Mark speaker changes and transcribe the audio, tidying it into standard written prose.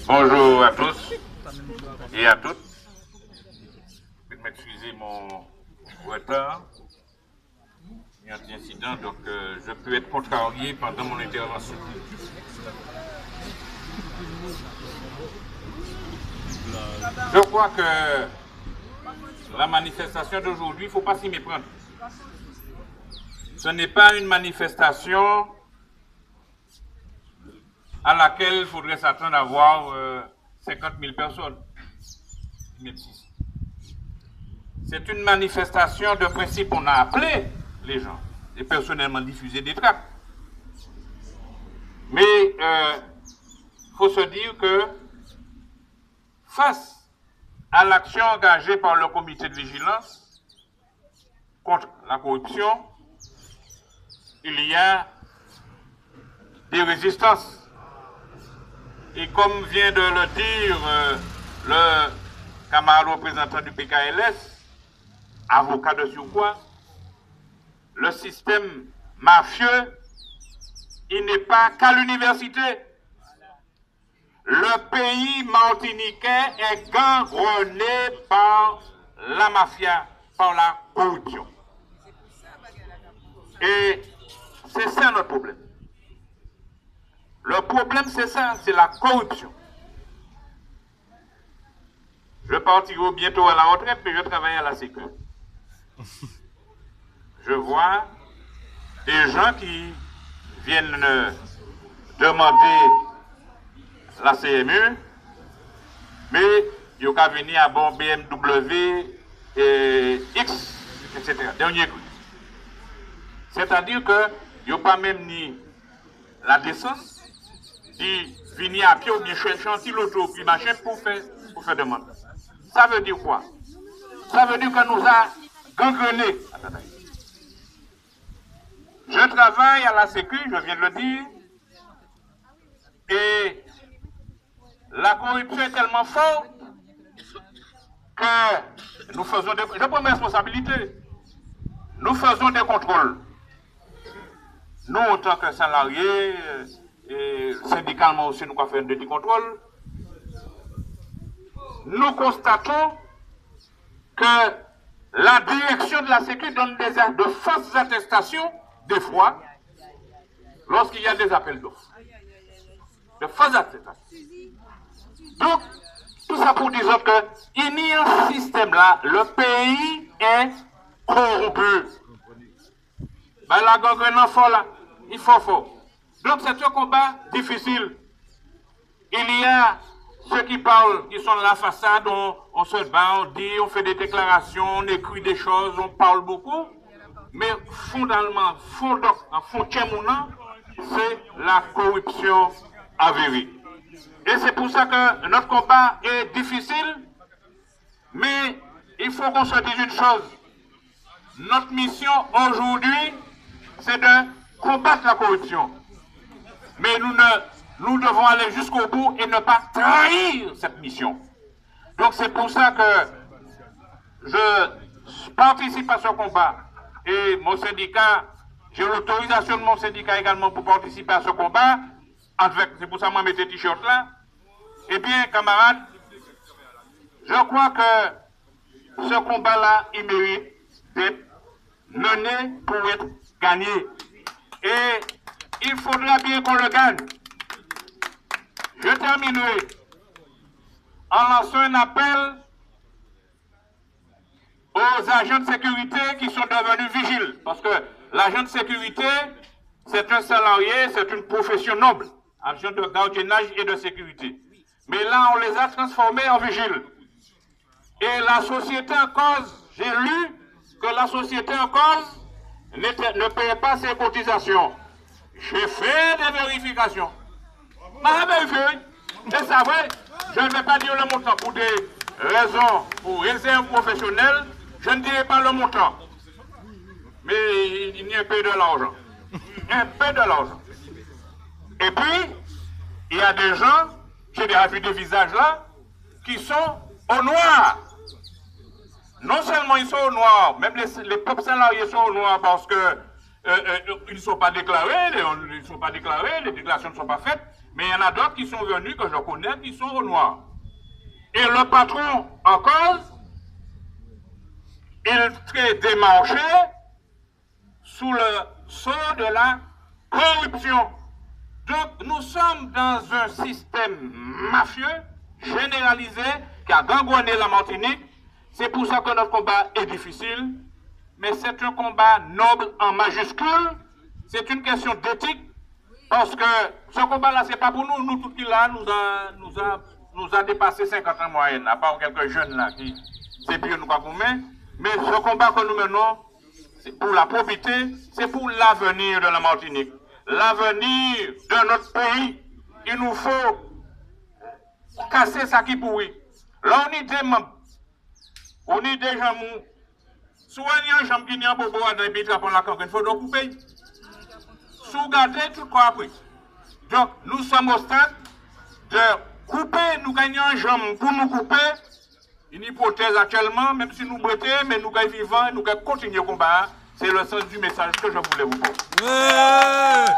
Speaker 1: Bonjour à tous et à toutes. Je vais m'excuser mon retard. Il y a un incident, donc je peux être contrarié pendant mon intervention. Je crois que la manifestation d'aujourd'hui, il ne faut pas s'y méprendre. Ce n'est pas une manifestation à laquelle il faudrait s'attendre à voir 50 000 personnes. C'est une manifestation de principe. On a appelé les gens et personnellement diffusé des tracts. Mais il faut se dire que face à l'action engagée par le comité de vigilance contre la corruption, il y a des résistances. Et comme vient de le dire le camarade représentant du PKLS, avocat de surcroît, le système mafieux, il n'est pas qu'à l'université. Le pays martiniquais est gangrené par la mafia, par la corruption. Et c'est ça notre problème. Le problème, c'est ça, c'est la corruption. Je partirai bientôt à la retraite, mais je travaille à la Sécu. Je vois des gens qui viennent demander la CMU, mais ils ont qu'à venir à bon BMW et X, etc. Dernier coup. C'est-à-dire qu'ils n'ont pas même ni la décence, qui venir à pied ou bien chantier l'auto, puis machin pour faire demande. Ça veut dire quoi? Ça veut dire que nous a gangrené. Je travaille à la Sécu, je viens de le dire, et la corruption est tellement forte que nous faisons des... Je prends mes responsabilités. Nous faisons des contrôles. Nous, en tant que salariés, et syndicalement aussi, nous faisons des contrôles. Nous constatons que la direction de la Sécu donne de fausses attestations, des fois, lorsqu'il y a des appels d'offres. De fausses attestations. Donc, tout ça pour dire qu'il y a un système là, le pays est corrompu. Ben, la gangrène fort là, il faut fort. Donc c'est un combat difficile. Il y a ceux qui parlent, qui sont de la façade, on se bat, on dit, on fait des déclarations, on écrit des choses, on parle beaucoup. Mais fondamentalement, en fond, c'est la corruption avérée. Et c'est pour ça que notre combat est difficile, mais il faut qu'on se dise une chose. Notre mission aujourd'hui, c'est de combattre la corruption. Mais nous devons aller jusqu'au bout et ne pas trahir cette mission. Donc c'est pour ça que je participe à ce combat. Et mon syndicat, j'ai l'autorisation de mon syndicat également pour participer à ce combat. C'est pour ça que je mets ces t-shirts là. Eh bien, camarades, je crois que ce combat-là, il mérite d'être mené pour être gagné. Et il faudra bien qu'on le gagne. Je terminerai en lançant un appel aux agents de sécurité qui sont devenus vigiles. Parce que l'agent de sécurité, c'est un salarié, c'est une profession noble, agent de gardiennage et de sécurité. Mais là, on les a transformés en vigiles. Et la société en cause, j'ai lu que la société en cause ne paye pas ses cotisations. J'ai fait des vérifications. Et ça vrai, je ne vais pas dire le montant pour des raisons, pour réserve professionnelle, je ne dirai pas le montant. Mais il y a un peu de l'argent. Un peu de l'argent. Et puis, il y a des gens, j'ai déjà vu des visages là, qui sont au noir. Non seulement ils sont au noir, même les propres salariés sont au noir parce que ils ne sont pas déclarés, les déclarations ne sont pas faites, mais il y en a d'autres qui sont venus, que je connais, qui sont au noir. Et le patron en cause, il est démarché sous le sceau de la corruption. Donc nous sommes dans un système mafieux, généralisé, qui a gangrené la Martinique. C'est pour ça que notre combat est difficile, mais c'est un combat noble en majuscule. C'est une question d'éthique, parce que ce combat-là, c'est pas pour nous. Nous, tout qui là, nous a dépassé 50 ans moyenne, à part quelques jeunes là qui, c'est pire nous pas mais ce combat que nous menons, c'est pour la probité, c'est pour l'avenir de la Martinique, l'avenir de notre pays. Il nous faut casser ça qui pourrit. Là, on y des membres, on y des gens mous. Soignez un jambe qui n'y a pas beau à l'habiter pour la campagne, il faut donc couper. Sous-garder tout quoi après. Donc, nous sommes au stade de couper, nous gagnons un jambe pour nous couper. Une hypothèse actuellement, même si nous brettons, mais nous gagnons vivants, nous gagnons continuer le combat. C'est le sens du message que je voulais vous dire.